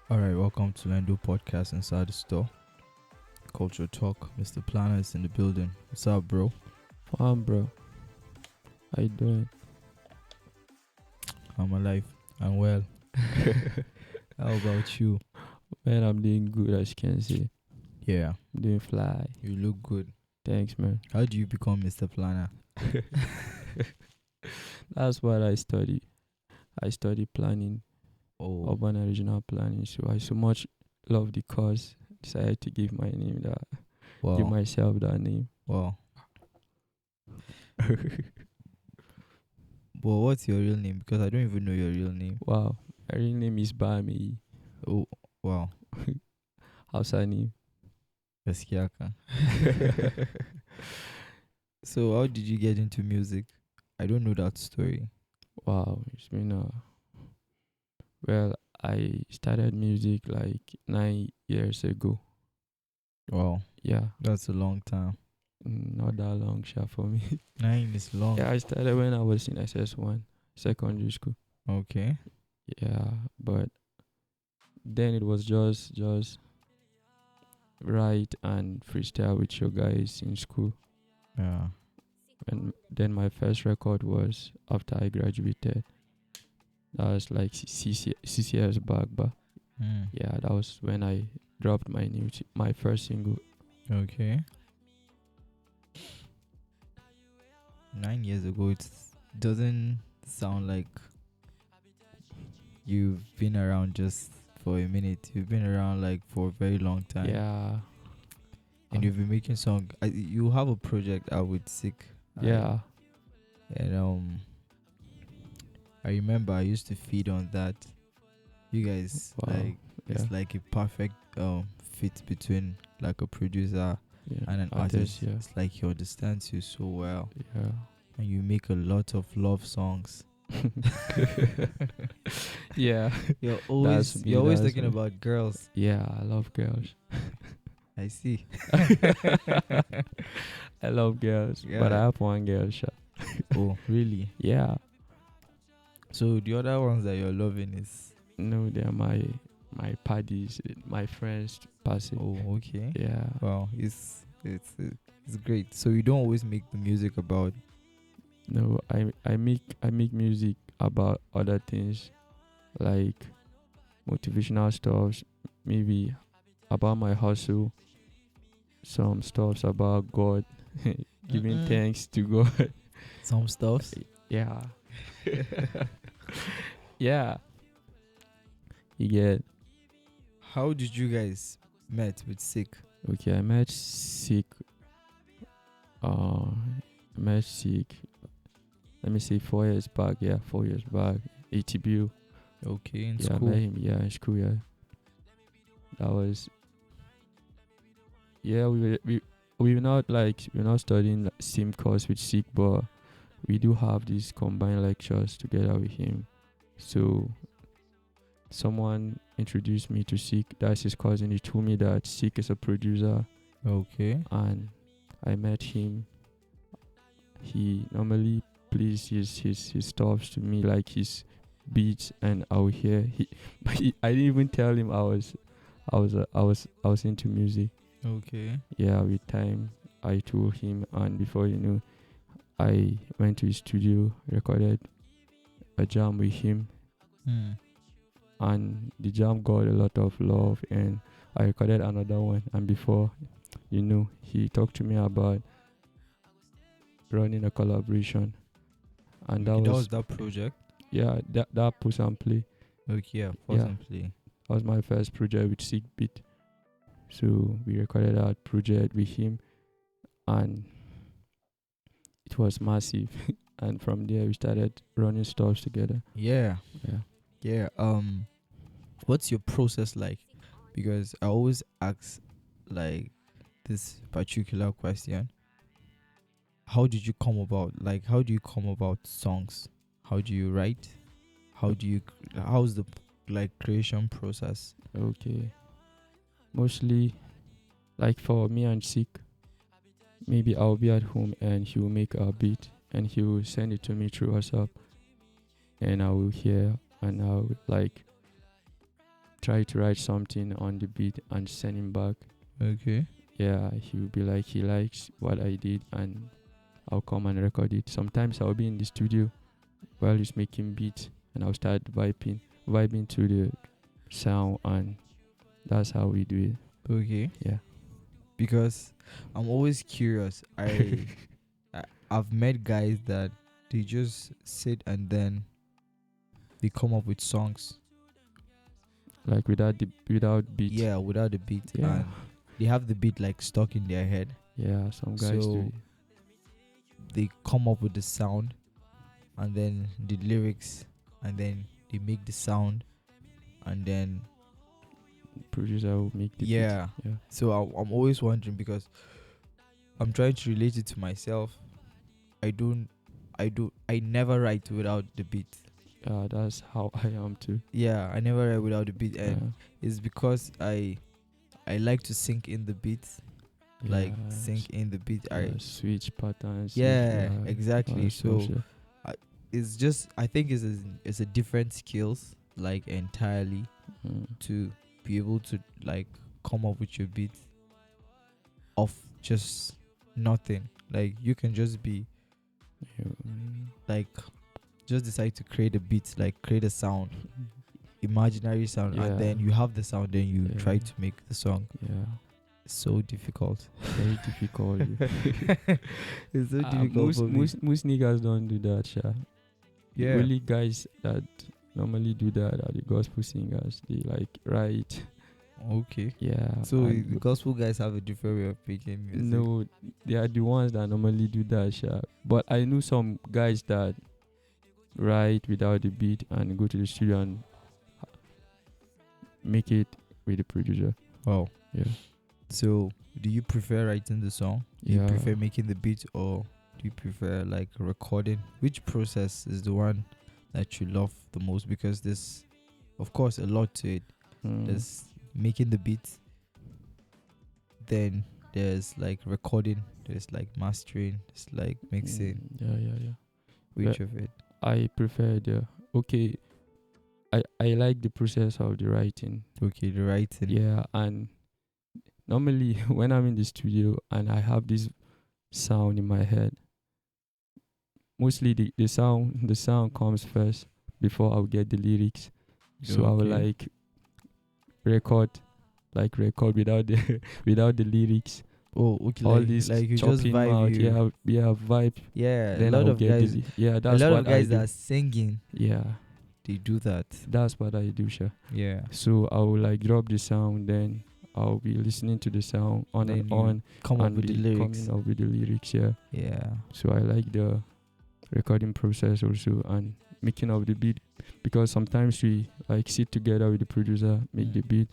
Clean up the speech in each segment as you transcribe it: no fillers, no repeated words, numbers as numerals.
All right, welcome to Lendo Podcast Inside the Store. Culture Talk. Mr. Planner is in the building. What's up, bro? Fine, bro. How you doing? I'm alive. I'm well. How about you? Man, I'm doing good, as you can see. Yeah, I'm doing fly. you look good. Thanks, man. How do you become Mr. Planner? That's what I study. I study planning, Oh, urban and regional planning. So I so much love the course. Decided to give my name that, give wow. myself that name. Wow. But what's your real name? Because I don't even know your real name. Wow. My real name is Bami. Oh, wow. How's her name? Gaskiaka. So, how did you get into music? I don't know that story. Wow. It's been well, I started music like 9 years ago. Wow, Yeah. that's a long time. Not that long, sha, for me. 9 is long. Yeah, I started when I was in SS1, secondary school. Okay. Yeah, but then it was just write and freestyle with your guys in school. Yeah. And then my first record was after I graduated. That was like 6 years back, but Mm. yeah, that was when I dropped my first single. Okay. 9 years ago, it doesn't sound like you've been around just for a minute. You've been around like for a very long time. Yeah, And you've been making songs. You have a project out with Sick. yeah, And I remember I used to feed on that. You guys wow, like yeah, it's like a perfect fit between like a producer yeah, and an artist. yeah, It's like he understands you so well, yeah. and you make a lot of love songs. Yeah, You're That's always me, you're always that's talking me. about girls. Yeah, I love girls. I see. I love girls, but Yeah. I have one girl. Sha. Oh, really? Yeah, So the other ones that you're loving is no, they're my paddies, my friends. Passive. oh, okay. Yeah, Wow, it's great. So you don't always make the music about no, I make music about other things like motivational stuff, maybe about my hustle, some stuffs about God, giving Mm-mm. thanks to God. some stuffs. Yeah, yeah. You get How did you guys met with Sick? okay. I met sick. I met sick. Let me say 4 years back. Yeah, 4 years back. ATBU. Okay, in Yeah, I school. met him. Yeah, in school. Yeah, that was. Yeah, we're not studying like same course with sick, but we do have these combined lectures together with him. So someone introduced me to Seek. That's his cousin. He told me that Seek is a producer, Okay. and I met him. He normally plays his stuffs to me, like his beats, and I'll hear I didn't even tell him I was into music. Okay. Yeah, with time I told him, and before you know, I went to his studio, recorded a jam with him, Hmm. and the jam got a lot of love, and I recorded another one. And before you know, he talked to me about running a collaboration, and Okay, that was that project. yeah, that push and play. Okay, yeah, pause Yeah, and play. that was my first project with Sick Beat. So we recorded that project with him, and it was massive. And from there we started running stuff together. Yeah, Yeah. yeah. What's your process like? Because I always ask like this particular question. How did you come about? Like, how do you come about songs? How do you write? How's the like creation process? Okay. Mostly, like for me and Sick, maybe I'll be at home and he will make a beat and he will send it to me through WhatsApp, and I will hear and I will like try to write something on the beat and send him back. Okay. Yeah, he will be like he likes what I did, and I'll come and record it. Sometimes I'll be in the studio while he's making beats, and I'll start vibing to the sound, and that's how we do it. Okay. Yeah. Because I'm always curious. I've met guys that they just sit and then they come up with songs. Like without beat. Yeah, without the beat. Yeah. And they have the beat like stuck in their head. Yeah, some guys So do it. they come up with the sound and then the lyrics and then they make the sound and then Producer will make the yeah. beat. Yeah. So I'm always wondering because I'm trying to relate it to myself. I never write without the beat. Yeah, that's how I am too. Yeah, I never write without the beat, and Yeah. it's because I like to sink in the beat, like Yeah, sink in the beat. switch patterns. Yeah, exactly. So yeah. it's just I think it's a different skills like entirely to be able to like come up with your beat of just nothing. Like you can just be like just decide to create a beat, like create a sound, imaginary sound, Yeah. and then you have the sound, then you Yeah. try to make the song. Yeah. It's so difficult. Very difficult. It's so difficult for me. Most niggas don't do that, sha. Yeah. The only guys that normally do that are the gospel singers. They like write. Okay. Yeah. So and the gospel guys have a different way of making music. no, they are the ones that normally do that, sha. But I know some guys that write without the beat and go to the studio and make it with the producer. Wow. Yeah. So do you prefer writing the song? Do you Yeah. prefer making the beat, or do you prefer like recording? Which process is the one that you love the most? Because there's of course a lot to it. There's making the beat, then there's like recording, there's like mastering, there's like mixing. Yeah. Which But of it? I prefer the I like the process of the writing. Okay, the writing. Yeah, and normally when I'm in the studio and I have this sound in my head, mostly the sound comes first before I'll get the lyrics. So I will Okay. like record without the without the lyrics. Oh, okay. All like, this like you just chopping vibe. out. You, Yeah, vibe. yeah. Then A lot I'll of get guys. yeah, A that's lot what of guys I do. that are singing, Yeah, they do that. that's what I do, sure. Yeah. So I will like drop the sound, then I'll be listening to the sound on Then and you on, Come up and with the be lyrics. coming up with the lyrics. Yeah. Yeah. So I like the recording process also and making of the beat, because sometimes we like sit together with the producer, make the beat.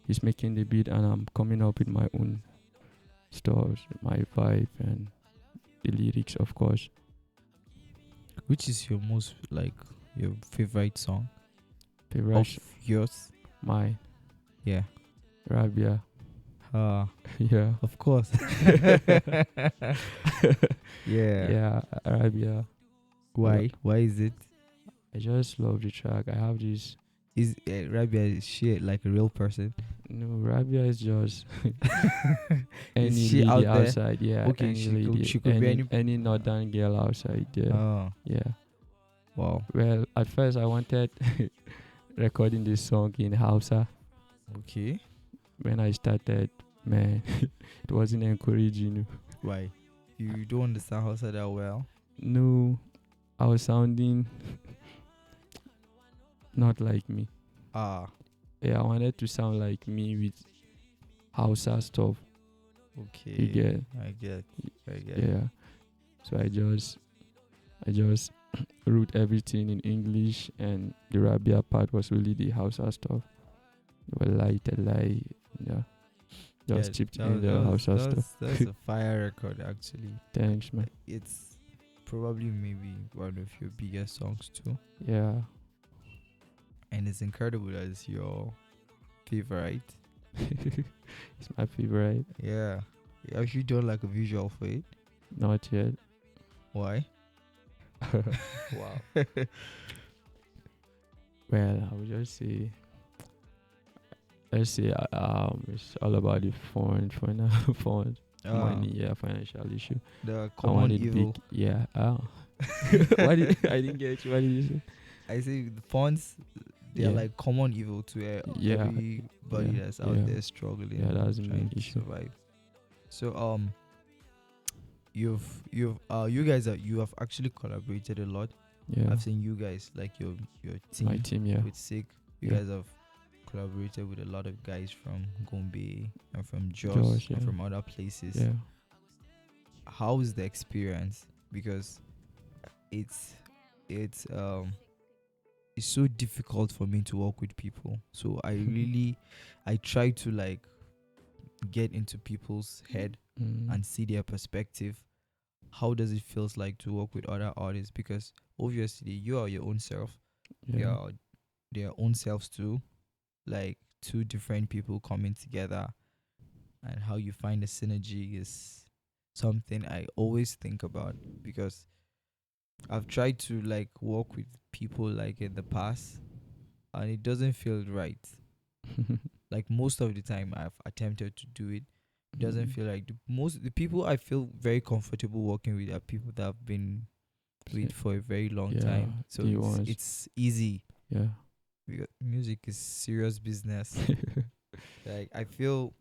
He's making the beat and I'm coming up with my own stuff, my vibe and the lyrics, of course. Which is your most like your favorite song Favorite of yours? my Yeah. Rabia. Yeah. Of course. Yeah. Yeah, Rabia. Why? Why is it? I just love the track. I have this. Is Rabia is she like a real person? No, Rabia is just any Is she lady out there? outside. Yeah, Okay, any she could- lady, she could be any northern girl outside. Yeah, Oh, yeah. wow. Well, at first I wanted recording this song in Hausa. Okay. When I started, man, it wasn't encouraging. Why? You don't understand Hausa that well? No, I was sounding not like me. Ah, Yeah, I wanted to sound like me with Hausa stuff. okay. You get? I get. Yeah. So I just wrote everything in English, and the Rabia part was really the Hausa stuff. Well, yeah. Just chipped in the Hausa stuff. That's a fire record, actually. Thanks, man. It's probably maybe one of your biggest songs too, Yeah. and it's incredible that it's your favorite. It's my favorite. Yeah. You actually don't like a visual for it. Not yet. Why? Wow. Well, I would just say let's say it's all about the fund, fund money, yeah, financial issue. The I common wanted evil. big, yeah. Why did I didn't get you? What did you say? I say the funds, they are Yeah. like common evil to Yeah, everybody yeah, that's out yeah. there struggling, Yeah, that's the main trying to issue. survive. So you guys you have actually collaborated a lot. Yeah, I've seen you guys like your my team team, yeah, with Sick. You yeah. guys have collaborated with a lot of guys from Gombe and from Jos Josh, and yeah, from other places. yeah. How is the experience? Because it's it's it's so difficult for me to work with people. So I try to like get into people's head Mm, and see their perspective. How does it feels like to work with other artists? Because obviously you are your own self. They yeah. are their own selves too. Like two different people coming together, and how you find the synergy is something I always think about, because I've tried to like work with people like in the past and it doesn't feel right. Like most of the time I've attempted to do it, it doesn't Mm, feel like the people I feel very comfortable working with are people that I've been with say- for a very long yeah, time. So the ones, it's easy yeah. because music is serious business. Like I feel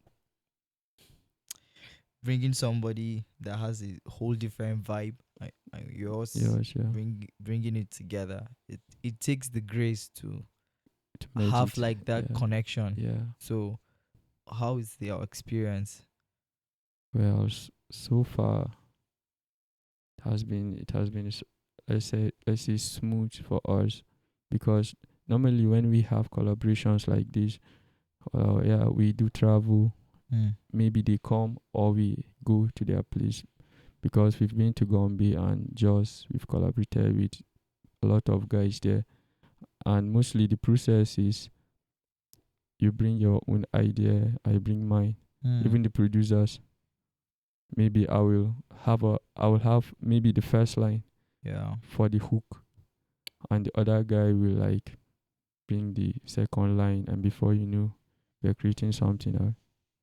bringing somebody that has a whole different vibe, like yours, Yes, yeah. bringing it together. It takes the grace to To merge have it, like that yeah, connection. yeah. So how is your experience? Well, so far it has been let's say smooth for us, because normally when we have collaborations like this, yeah, we do travel. Mm. Maybe they come or we go to their place, because we've been to Gombe and Jos. We've collaborated with a lot of guys there, and mostly the process is you bring your own idea, I bring mine. Mm. Even the producers, maybe I will have maybe the first line Yeah. for the hook, and the other guy will like bring the second line, and before you know, we're creating something out.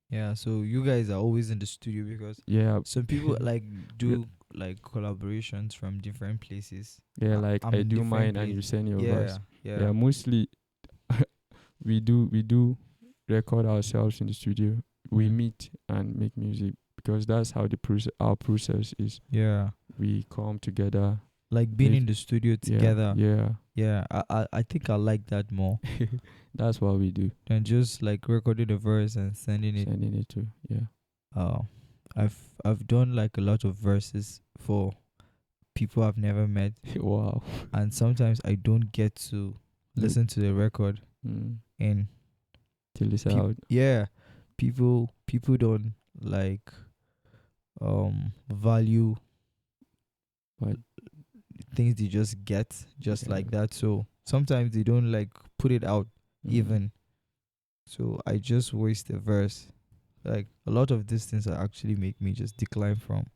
Yeah. So you guys are always in the studio because Yeah. some people like Yeah, do like collaborations from different places. yeah, like I'm I in do different mine and place. you send your Yeah. verse. Yeah. Yeah, mostly we do record ourselves in the studio. We Mm. meet and make music, because that's how our process is. Yeah. We come together, Like being make in the studio yeah, together. yeah. Yeah. I think I like that more That's what we do. than just like recording a verse and sending it. Sending it to, yeah. Uh, I've done like a lot of verses for people I've never met, Wow. and sometimes I don't get to Do- listen to the record. Mm. And Till it's out. yeah, people don't like value But things they just get just yeah. like that. So sometimes they don't like put it out Mm. even. So I just waste a verse. Like a lot of these things are actually make me just decline from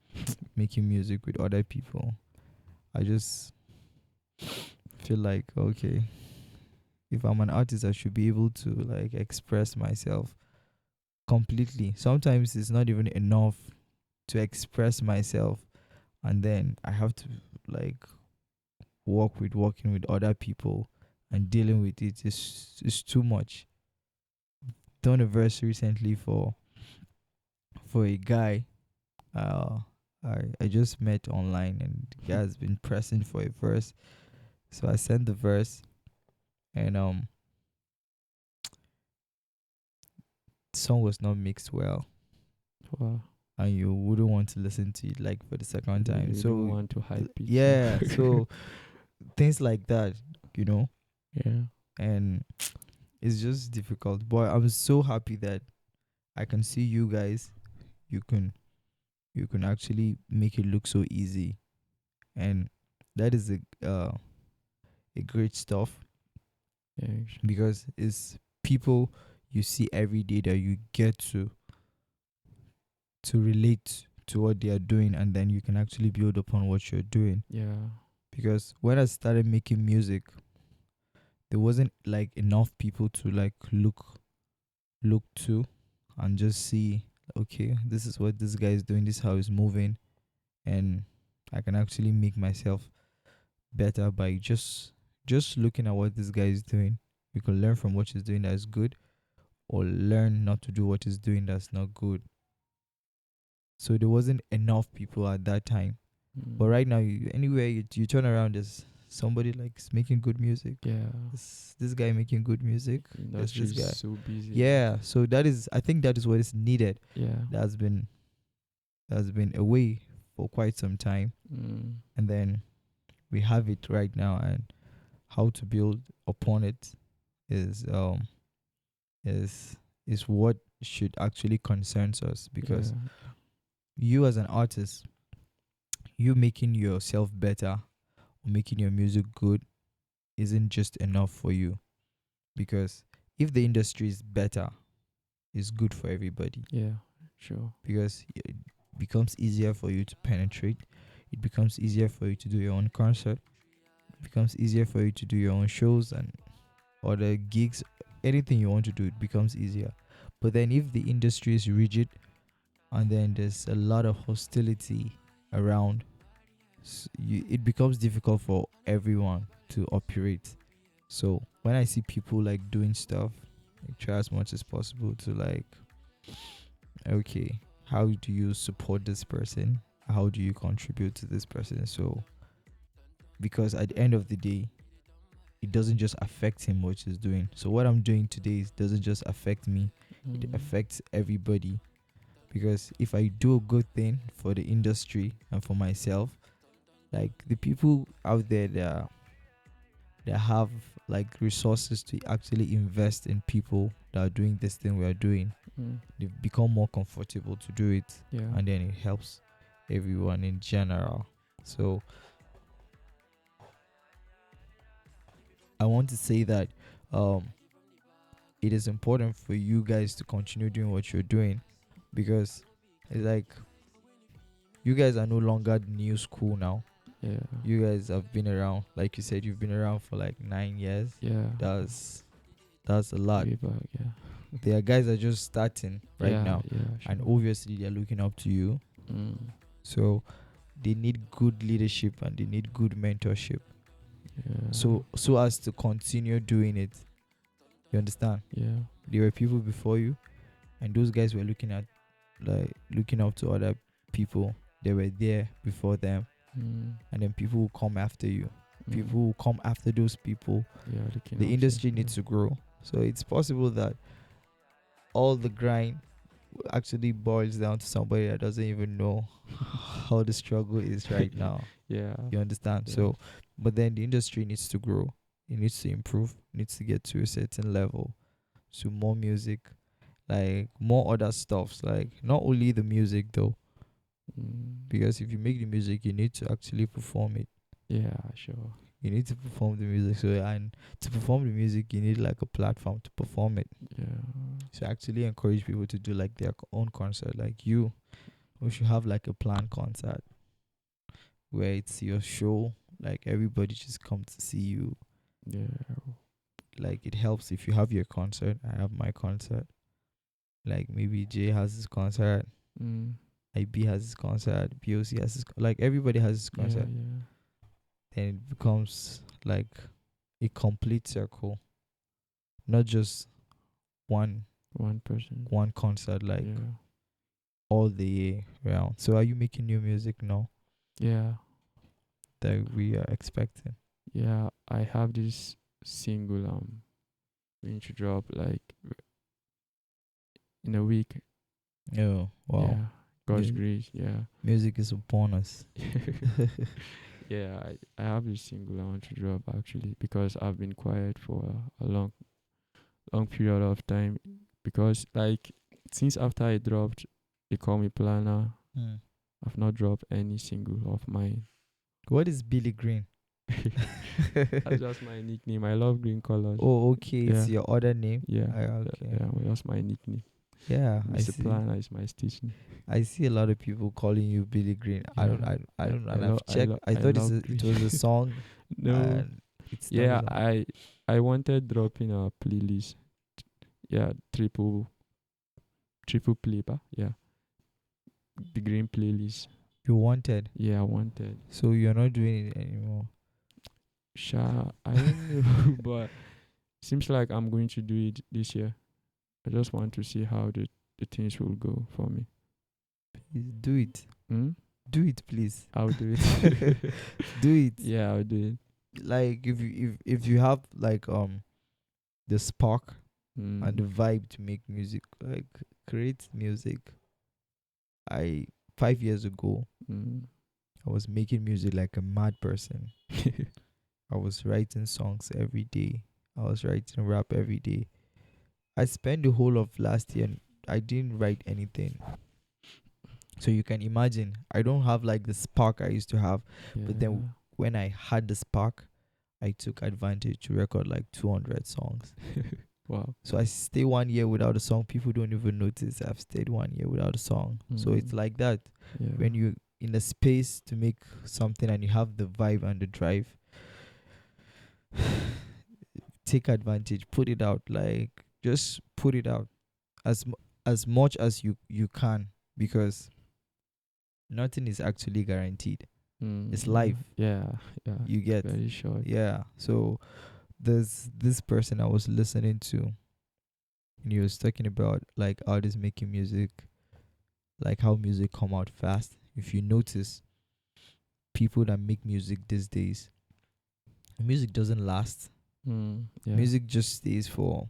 making music with other people. I just feel like okay, if I'm an artist, I should be able to like express myself completely. Sometimes it's not even enough to express myself, and then I have to like working with other people and dealing with it is too much. Done a verse recently for a guy. Uh, I just met online and the guy has been pressing for a verse, so I sent the verse, and the song was not mixed well, Wow. and you wouldn't want to listen to it like for the second time. You don't So want to hype it. yeah, so things like that, you know, Yeah. and it's just difficult. But I'm so happy that I can see you guys. You can actually make it look so easy, and that is a great stuff, Yeah. because it's people you see every day that you get to relate to what they are doing, and then you can actually build upon what you're doing. Yeah. Because when I started making music, there wasn't like enough people to like look to and just see, okay, this is what this guy is doing, this is how he's moving, and I can actually make myself better by just looking at what this guy is doing. You can learn from what he's doing that is good, or learn not to do what he's doing that's not good. So there wasn't enough people at that time. But right now, anywhere you turn around, there's somebody like making good music. Yeah. This guy making good music. There's Industry this guy. is so busy. Yeah. So I think that is what is needed. Yeah. That's been away for quite some time, and then we have it right now. And how to build upon it is is what should actually concerns us, because you as an artist, you making yourself better or making your music good isn't just enough for you, because if the industry is better, it's good for everybody, Yeah. Sure. because it becomes easier for you to penetrate. It becomes easier for you to do your own concert. It becomes easier for you to do your own shows and other gigs. Anything you want to do, it becomes easier. But then if the industry is rigid, and then there's a lot of hostility around, it becomes difficult for everyone to operate. So when I see people like doing stuff, I try as much as possible to like, okay, how do you support this person? How do you contribute to this person? So, because at the end of the day, it doesn't just affect him what he's doing. So what I'm doing today doesn't just affect me, it affects everybody. Because if I do a good thing for the industry and for myself, like the people out there that have like resources to actually invest in people that are doing this thing we are doing, they've become more comfortable to do it, Yeah. and then it helps everyone in general. So I want to say that it is important for you guys to continue doing what you're doing, because it's like you guys are no longer new school now. Yeah. You guys have been around, like you said, you've been around for like 9 years. Yeah. That's a lot. Way back, yeah. There are guys that are just starting right Yeah, now, Yeah. and Sure. obviously they're looking up to you. So they need good leadership and they need good mentorship. Yeah. So as to continue doing it. You understand? Yeah. There were people before you, and those guys were looking up to other people. They were there before them, and then people will come after you. People will come after those people. Yeah. Looking The up industry to- needs to grow. So it's possible that all the grind actually boils down to somebody that doesn't even know how the struggle is right now. Yeah. You understand? Yeah. So, but then the industry needs to grow. It needs to improve. It needs to get to a certain level. So more music, like more other stuffs, like not only the music though, because if you make the music, you need to actually perform it. Yeah. Sure. You need to perform the music. So, and to perform the music, you need like a platform to perform it. Yeah. So actually encourage people to do like their own concert. Like you, we should have like a planned concert where it's your show. Like everybody just come to see you. Yeah. Like it helps if you have your concert. I have my concert. Like maybe Jay has his concert. IB has his concert. BOC has his like everybody has his concert. Yeah. Then it becomes like a complete circle, not just one person. concert like Yeah. all the year round. So are you making new music now Yeah. that we are expecting? Yeah. I have this single going to drop like in a week. Oh wow. Yeah. God's Mu- grace. Yeah. Music is upon us. Yeah, I have this single I want to drop actually because I've been quiet for a long period of time, because like since after I dropped They Call Me Planner, I've not dropped any single of mine. What is Billy Green? That's just my nickname. I love green colors. Oh, okay. It's Yeah. your other name. Yeah. Okay. Yeah, well, that's my nickname. Yeah, I Mr. see. Planner is my stitch name. I see a lot of people calling you Billy Green. I don't. Yeah. I don't. I And I've lo- I checked. lo- I I thought love it was a song. No. And it's not Yeah, a song. I wanted dropping a playlist. Yeah, triple triple play, ba? Yeah, the green playlist. You wanted, Yeah, I wanted. so you're not doing it anymore. Sha, I don't know, but seems like I'm going to do it this year. I just want to see how the things will go for me. Please do it. Hmm? Do it, please. I'll do it. Do it. Yeah, I'll do it. Like if you have like the spark and the Mm. vibe to make music, like create music. I 5 years ago Mm. I was making music like a mad person. I was writing songs every day. I was writing rap every day. I spent the whole of last year. I didn't write anything. So you can imagine, I don't have like the spark I used to have. But then when I had the spark, I took advantage to record like 200 songs. Wow. So I stay 1 year without a song. People don't even notice I've stayed 1 year without a song. So it's Mm. like that. Yeah. When you in a space to make something and you have the vibe and the drive, take advantage, put it out. Like just put it out as much as you can, because nothing is actually guaranteed. It's Mm. life. Yeah. Yeah. You It's get. very short. Yeah. So there's this person I was listening to, and he was talking about like artists making music, like how music come out fast. If you notice, people that make music these days, music doesn't last. Mm. Yeah. Music just stays for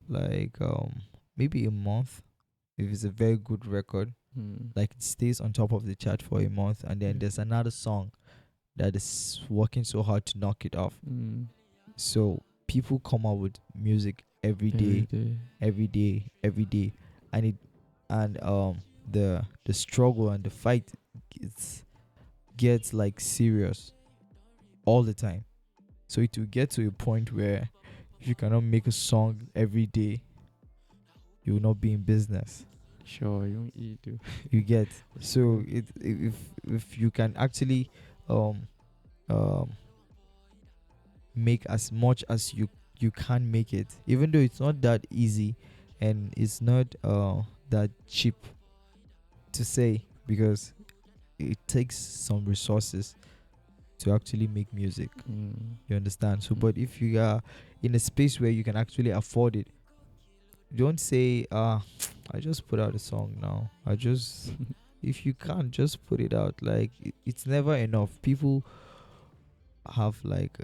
like maybe a month if it's a very good record. Mm. Like it stays on top of the chart for a month, and then Yeah. there's another song that is working so hard to knock it off. Mm. So people come out with music every Every day, day. every day, every day, and it and the struggle and the fight gets like serious all the time. So it will get to a point where if you cannot make a song every day, you will not be in business. Sure, you don't eat too. You get. It's So true. if you can actually um um make as much as you can make it, even though it's not that easy and it's not that cheap to say, because it takes some resources to actually make music. Mm. You understand? So Mm. but if you are in a space where you can actually afford it, don't say I just put out a song now. I just if you can't, just put it out. Like it's never enough. People have like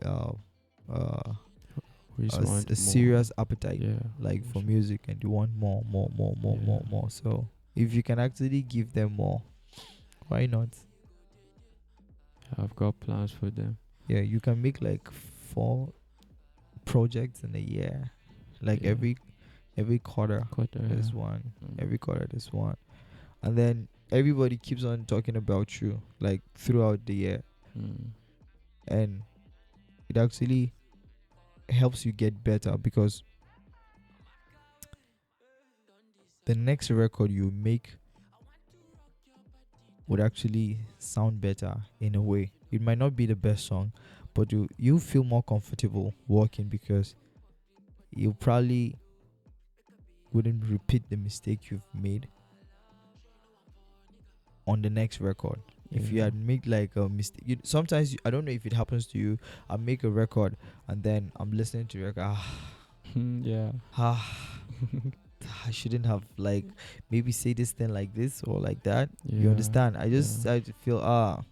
We just want a more. serious appetite Yeah. like for for sure. music, and you want more, more, more, more, more, Yeah. more. So if you can actually give them more, why not? I've got plans for them. Yeah, you can make like 4 projects in a year, like Yeah. every quarter Quarter. there's Yeah. one, Mm. every quarter there's one, and then everybody keeps on talking about you like throughout the year, Mm. and it actually helps you get better, because the next record you make would actually sound better in a way. It might not be the best song, but you feel more comfortable working, because you probably wouldn't repeat the mistake you've made on the next record. If you Yeah. had made like a mistake, sometimes I don't know if it happens to you. I make a record and then I'm listening to the record. Yeah. I shouldn't have like maybe say this thing like this or like that. You Yeah. understand? I just Yeah. I feel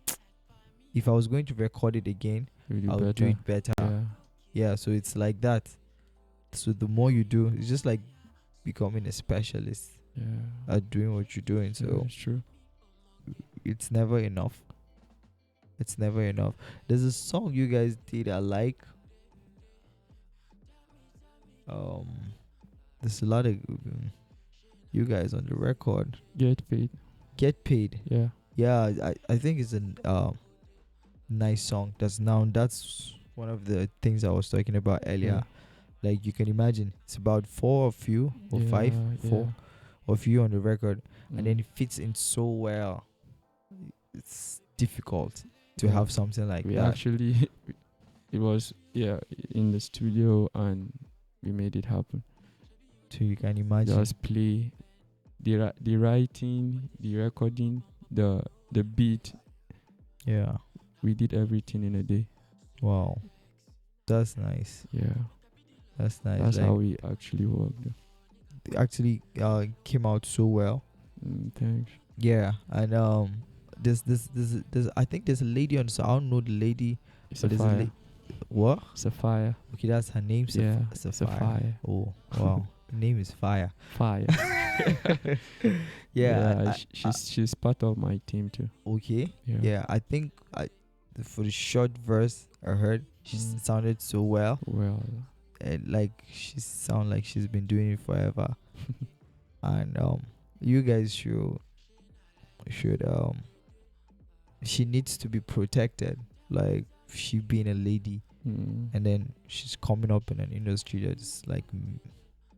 if I was going to record it again, You do I'll better. do it better. Yeah. Yeah, so it's like that. So the more you do, it's just like becoming a specialist Yeah. at doing what you're doing. Yeah, So it's true. it's never enough. It's never enough. There's a song you guys did I like. Um, there's a lot of you guys on the record. Get paid. Get paid. Yeah. Yeah, I think it's a nice song. That's one of the things I was talking about earlier. Like you can imagine, it's about 4 of you or five, four of you on the record, and then it fits in so well. It's difficult to Yeah. have something like we that. actually it was in the studio and we made it happen. So you can imagine. Just play the writing, the recording, the beat. Yeah. We did everything in a day. Wow. That's nice. Yeah, That's nice. that's like how we actually worked. it actually came out so well. Thanks. Yeah. And there's I think there's a lady on, so I don't know the lady, but there's a Sapphire. what? Sapphire. Okay, that's her name. Yeah. Sapphire. Sapphire. Oh wow. The name is Fire. Fire. Yeah. She's part of my team too. Okay. Yeah. Yeah, I think for the short verse I heard, she sounded so well, Well. and like she sound like she's been doing it forever. And you guys should she needs to be protected. Like she being a lady, and then she's coming up in an industry that's like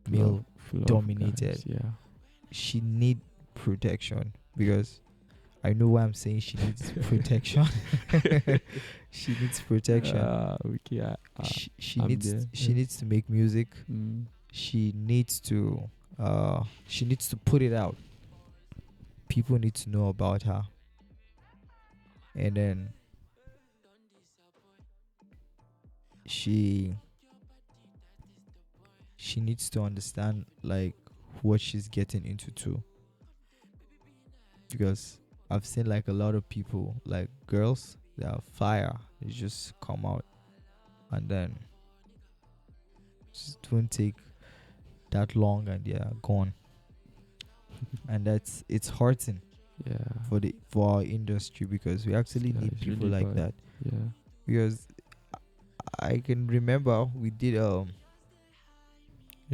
male Full of dominated. guys, yeah. She need protection, because I know why I'm saying she needs protection. She needs protection. Okay. She I'm needs there, she yeah. needs to make music. Mm. She needs to put it out. People need to know about her. And then she needs to understand like what she's getting into too. Because I've seen like a lot of people, like girls, they are fire. They just come out, and then it won't take that long and they are gone. And it's hurting Yeah. for our industry, because we actually Yeah, need it's people really like bad. that. Yeah. Because I can remember we did a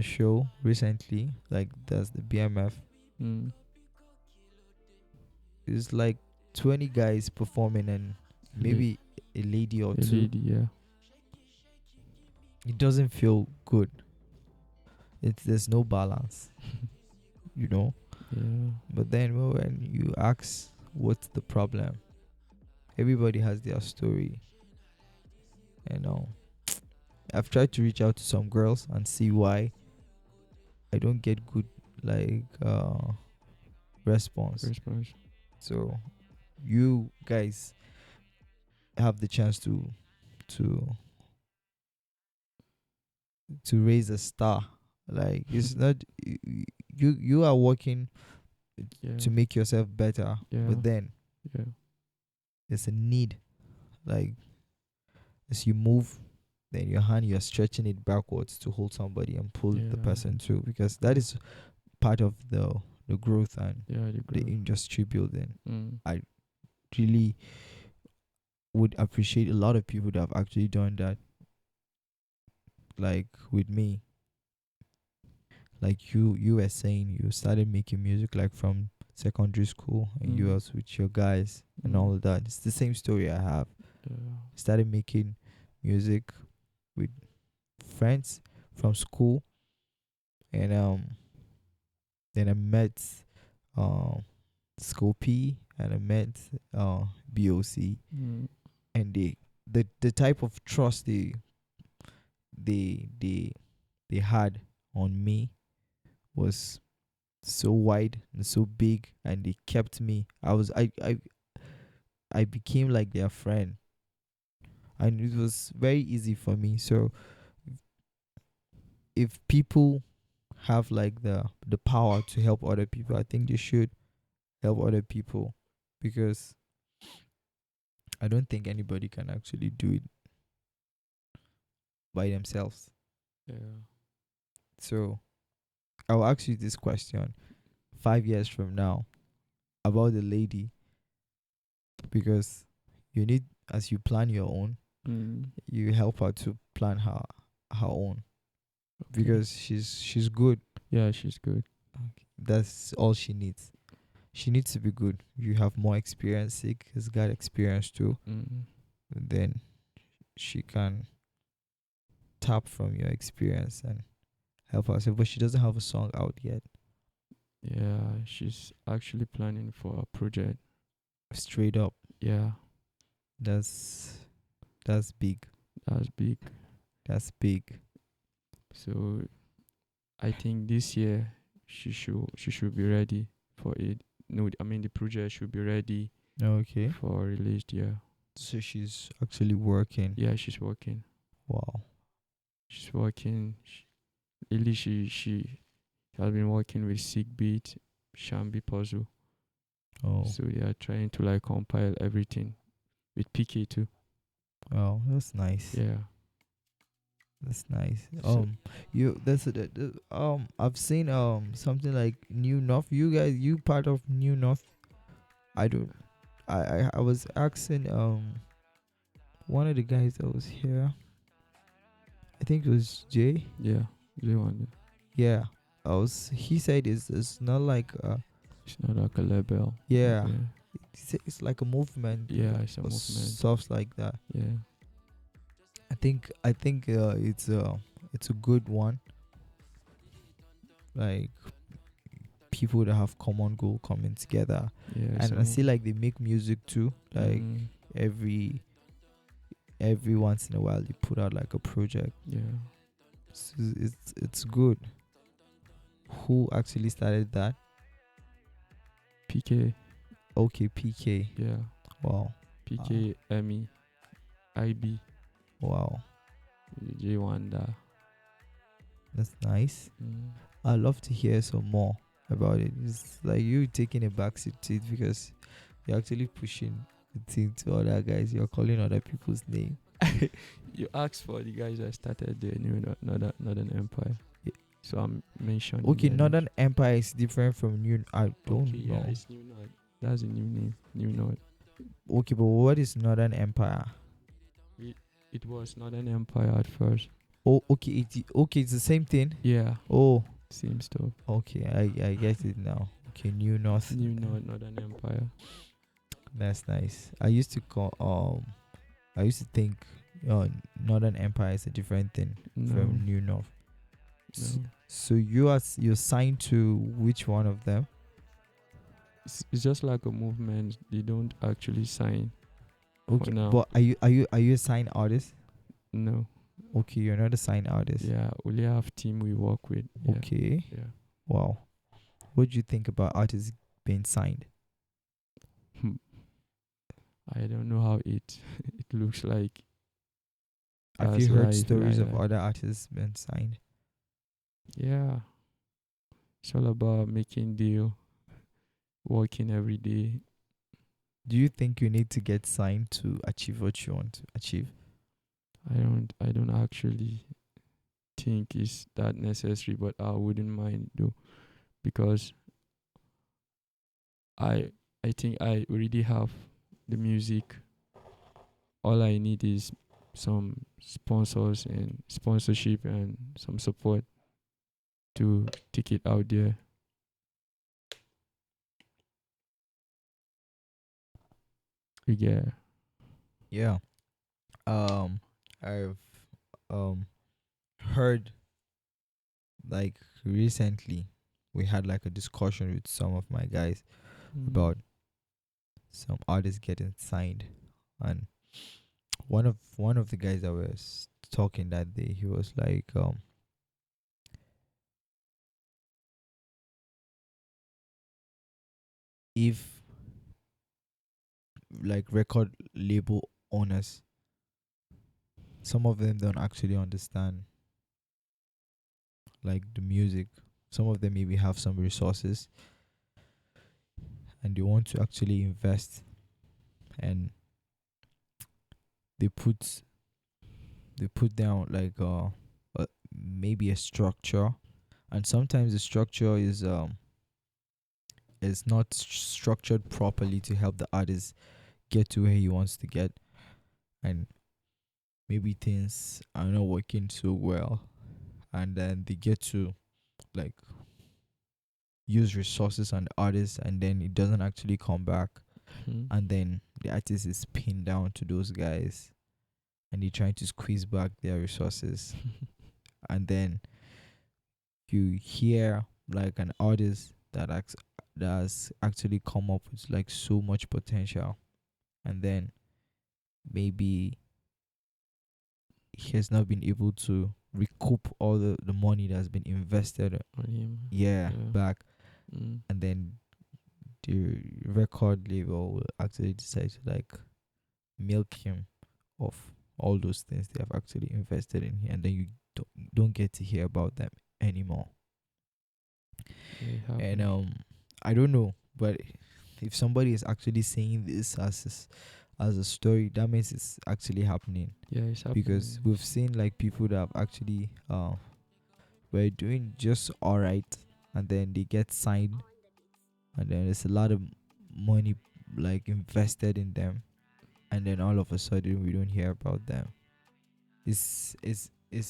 show recently, like that's the BMF. Mm. It's like 20 guys performing, and maybe a lady or A two. lady, yeah. It doesn't feel good. There's no balance, you know. Yeah. But then when you ask what's the problem, everybody has their story. You know, I've tried to reach out to some girls and see why I don't get good like response. Response. So you guys have the chance to raise a star. Like it's not you are working Yeah. to make yourself better, Yeah. but then Yeah. there's a need. Like as you move, then your hand you're stretching it backwards to hold somebody and pull the Yeah. person through, because that is part of the growth and Yeah. the industry building. Mm. Really would appreciate a lot of people that have actually done that. Like with me, like you were saying, you started making music like from secondary school, and you Mm. was with your guys and Mm. all of that. It's the same story I have. Yeah. Started making music with friends from school, and then I met um Scopy, and I met BOC, Mm. and the type of trust they they they had on me was so wide and so big, and they kept me. I became like their friend, and it was very easy for me. So if people have like the power to help other people, I think they should help other people, because I don't think anybody can actually do it by themselves. Yeah. So I'll ask you this question 5 years from now about the lady, because you need, as you plan your own, Mm. you help her to plan her own, Okay. because she's good. Yeah, she's good. That's all she needs. She needs to be good. You have more experience. Sick has got experience too. Mm. Then she can tap from your experience and help herself. But she doesn't have a song out yet. Yeah, she's actually planning for a project. Straight up, Yeah, that's big. that's big. That's big. So I think this year she should be ready for it. No, I mean the project should be ready Okay. for release. Yeah, So she's actually working. yeah, she's working. Wow. She's working. Really, she has been working with Sick Beat, Shambi Puzzle. Oh. So they are trying to like compile everything with PK too. Oh, that's nice. Yeah. That's nice. So You that's I've seen something like New North. You guys, you part of New North? I don't. I was asking one of the guys that was here. I think it was Jay. yeah, they want it. Yeah. I was. He said it's not like It's not like a label. yeah. Yeah, It's like a movement. yeah, it's a Or movement. stuff like that. Yeah. I think it's a good one. Like people that have common goal coming together, Yeah. It's and a I see movement. like they make music too. Like every every once in a while they put out like a project. Yeah. It's good. Who actually started that? PK. Okay, PK. Yeah. Wow, PK, Emmy, IB, wow, J Wanda. that's nice. Mm. I'd love to hear some more about it. It's like you taking a backseat to it because you're actually pushing the thing to other guys. You're calling other people's name. You asked for the guys that started the new Northern Empire. Yeah. So I'm mentioning. Okay, their Northern names. Empire is different from New. I don't Okay, know. yeah, it's New North. That's a new name. New North. Okay, but what is Northern Empire? It was Northern Empire at first. Oh, okay, it's the same thing. Yeah, Oh, same stuff. okay, I get it now. Okay, New North. New North, Northern Empire. That's nice. I used to think Northern Empire is a different thing No, from New North. S- no. So you're signed to which one of them? It's just like a movement. They don't actually sign. Okay, now. but are you a signed artist? No. Okay, you're not a signed artist. Yeah, only have team we work with. Yeah. Okay. Yeah. Wow. What do you think about artists being signed? I don't know how it it looks like. Have as you heard life, stories of like- other artists being signed? Yeah. It's all about making deal, working every day. Do you think you need to get signed to achieve what you want to achieve? I don't actually think it's that necessary, but I wouldn't mind though, because I think I already have the music. All I need is some sponsors and sponsorship and some support to take it out there. Yeah. Yeah. I've heard like recently we had like a discussion with some of my guys about some artists getting signed, and one of the guys that was talking that day, he was like if like record label owners, some of them don't actually understand like the music. Some of them maybe have some resources and they want to actually invest, and they put down like maybe a structure, and sometimes the structure is not structured properly to help the artist get to where he wants to get, and maybe things are not working so well, and then they get to like use resources on the artist, and then it doesn't actually come back, and then the artist is pinned down to those guys, and they're trying to squeeze back their resources, and then you hear like an artist that's actually come up with like so much potential, and then maybe he has not been able to recoup all the money that's been invested, On him. yeah, Yeah. back. Mm. And then the record label will actually decide to like milk him of all those things they have actually invested in here, and then you don't get to hear about them anymore. Yeah, it And happened. I don't know, but if somebody is actually saying this as a story, that means it's actually happening. Yeah, it's happening. Because we've seen like people that have actually were doing just all right, and then they get signed, and then there's a lot of money like invested in them, and then all of a sudden we don't hear about them. It's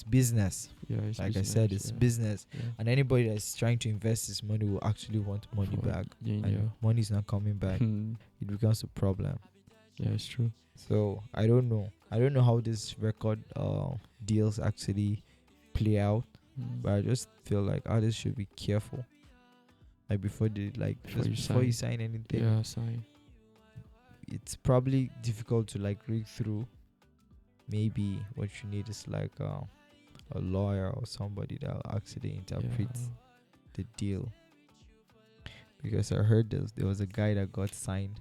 business. Yeah, it's Like I business, said, it's yeah. business, Yeah. and anybody that's trying to invest this money will actually want money For back, gain, and yeah. money is not coming back. It becomes a problem. Yeah, it's true. So I don't know. I don't know how this record deals actually play out, Mm. but I just feel like artists should be careful. Like before they like Before just you before you sign anything, Yeah, sign. it's probably difficult to like read through. Maybe what you need is like a lawyer or somebody that will actually interpret Yeah. the deal. Because I heard there was a guy that got signed,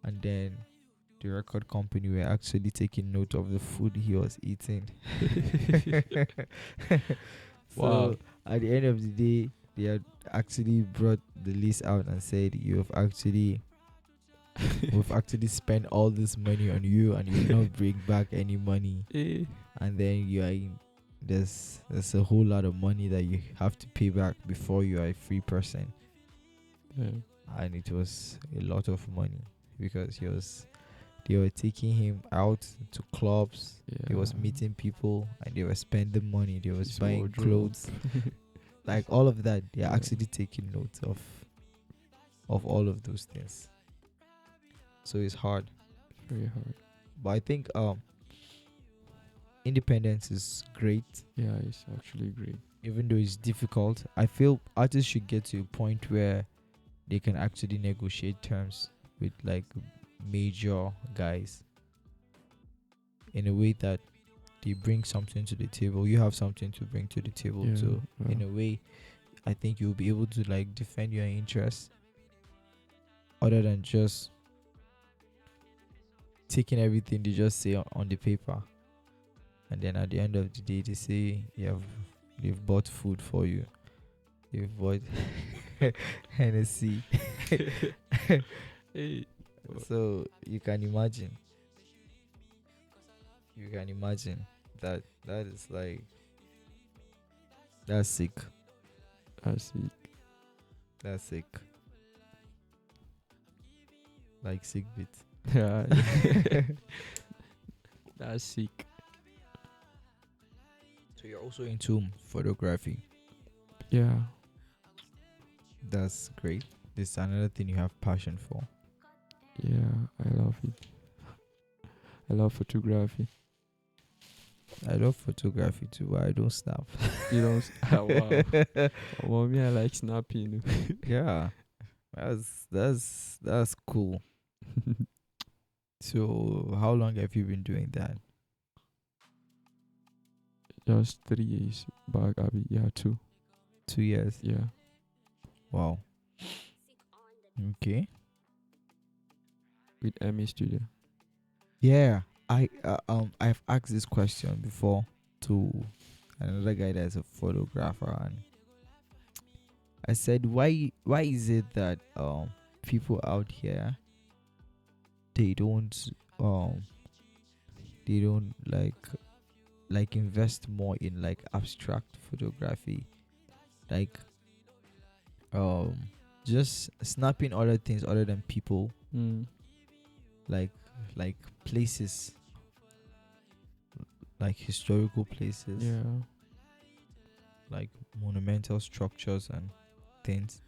and then the record company were actually taking note of the food he was eating. So Wow. at the end of the day, they had actually brought the list out and said we've actually spent all this money on you, and you not bring back any money. Eh. And then you are in, there's a whole lot of money that you have to pay back before you are a free person. Yeah. And it was a lot of money because they were taking him out to clubs. He was Yeah. meeting people, and they were spending money. They was His buying wardrobe. clothes, like all of that. They're Yeah. actually taking notes of all of those things. So it's hard, Very hard. but I think independence is great, Yeah, it's actually great. even though it's difficult. I feel artists should get to a point where they can actually negotiate terms with like major guys in a way that they bring something to the table. You have something to bring to the table Yeah. too. Yeah. In a way, I think you'll be able to like defend your interests other than just taking everything they just say on the paper, and then at the end of the day they say they've bought food for you, they've bought Hennessy. Hey. So you can imagine that is like, that's sick. I see. That's sick. Like sick bit. Yeah. That's sick. So you're also into photography. Yeah. That's great. This is another thing you have passion for. Yeah, I love it. I love photography. I love photography too, but I don't snap. You know, wow. Well, me, I like snapping. Yeah. That's cool. So how long have you been doing that? Just 3 years back, yeah, 2. 2 years. Yeah. Wow. Okay. With ME Studio. Yeah. I've asked this question before to another guy that's a photographer, and I said, why is it that people out here they don't um they don't like invest more in like abstract photography, like just snapping other things other than people, Mm. like places, like historical places, Yeah. like monumental structures and things.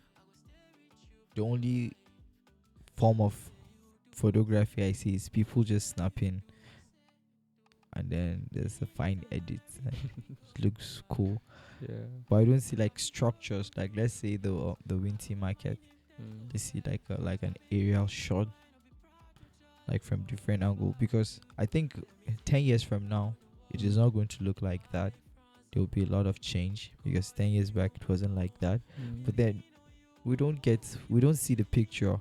The only form of photography I see is people just snapping, and then there's a fine edit and it looks cool. Yeah. But I don't see like structures. Like let's say the Winty Market, Mm. you see like an aerial shot, like from different angle. Because I think 10 years from now, it is not going to look like that. there will be a lot of change, because 10 years back it wasn't like that. Mm. But then we don't see the picture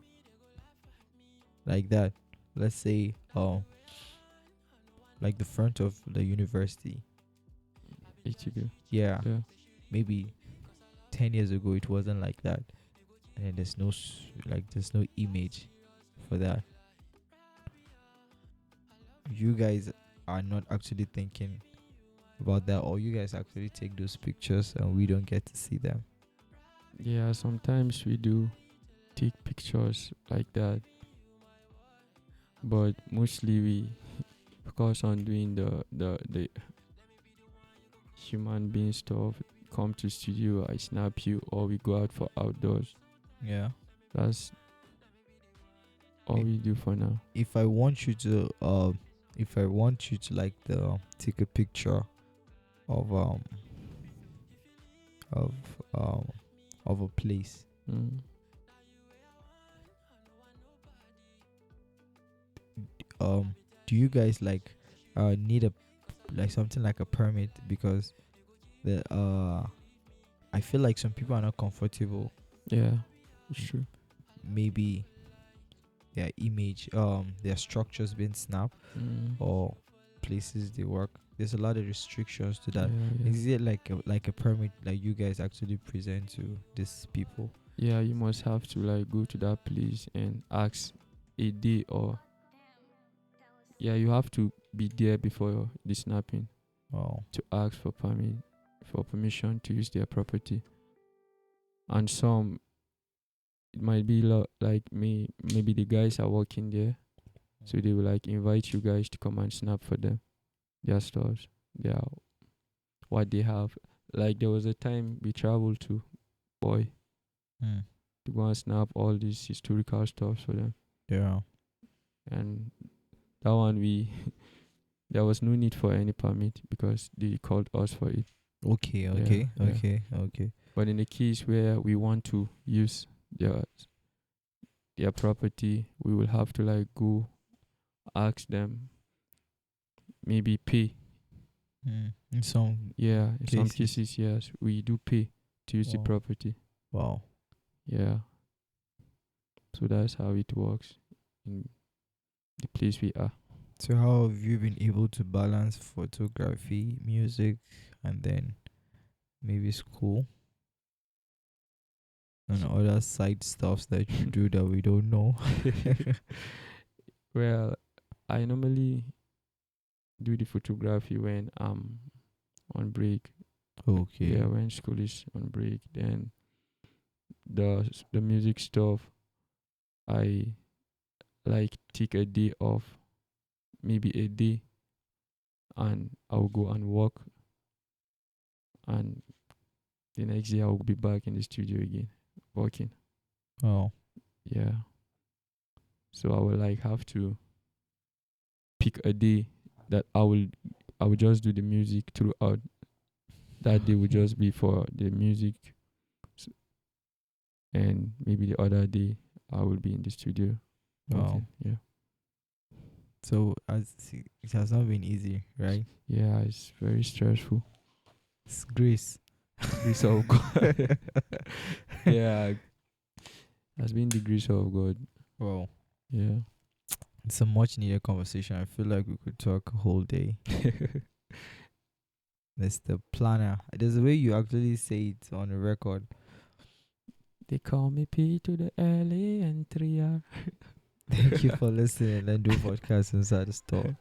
like that. Let's say like the front of the university. HTB. Yeah, Yeah. maybe 10 years ago it wasn't like that, and then there's no image for that. You guys are not actually thinking about that, or you guys actually take those pictures and we don't get to see them. Yeah, sometimes we do take pictures like that, but mostly we focus on doing the human being stuff. Come to studio, I snap you, or we go out for outdoors. Yeah. That's all Me- we do for now. If I want you to like take a picture of of um of a place, Mm. do you guys like need a like something like a permit? Because the I feel like some people are not comfortable, Yeah, it's true. maybe their image, their structures being snapped, Mm. or places they work. There's a lot of restrictions to that. Yeah, yeah. Is it like a permit like you guys actually present to these people? Yeah, you must have to like go to that place and ask a day, or yeah, you have to be there before the snapping Oh, to ask for permission to use their property. And some, it might be like maybe the guys are working there, so they will like invite you guys to come and snap for them, their stores, their what they have. Like there was a time we traveled to Boy mm. to go and snap all these historical stuff for them, Yeah. and that one we there was no need for any permit because they called us for it. Okay. Yeah. Okay. But in the case where we want to use their property, we will have to like go ask them, maybe pay. In some Yeah, in some cases. cases, yes, we do pay to use the Wow. property. Wow. Yeah. So that's how it works in the place we are. So how have you been able to balance photography, music, and then maybe school and other side stuffs that you do that we don't know? Well, I normally do the photography when I'm on break. Okay. Yeah, when school is on break. Then the music stuff, I like take a day off, maybe a day, and I'll go and work, and the next day I'll be back in the studio again working. Oh. Yeah. So I will like have to pick a day that I will just do the music throughout. That day will just be for the music, and maybe the other day I will be in the studio Wow. working. Yeah. So it has not been easy, right? Yeah, it's very stressful. It's grace. Grace of God. Yeah, has been the grace of God. Wow. Yeah. It's a much needed conversation. I feel like we could talk a whole day. Mr. Planner. There's a way you actually say it on the record. They call me P to the LA and 3R. Thank you for listening and do podcast inside the store.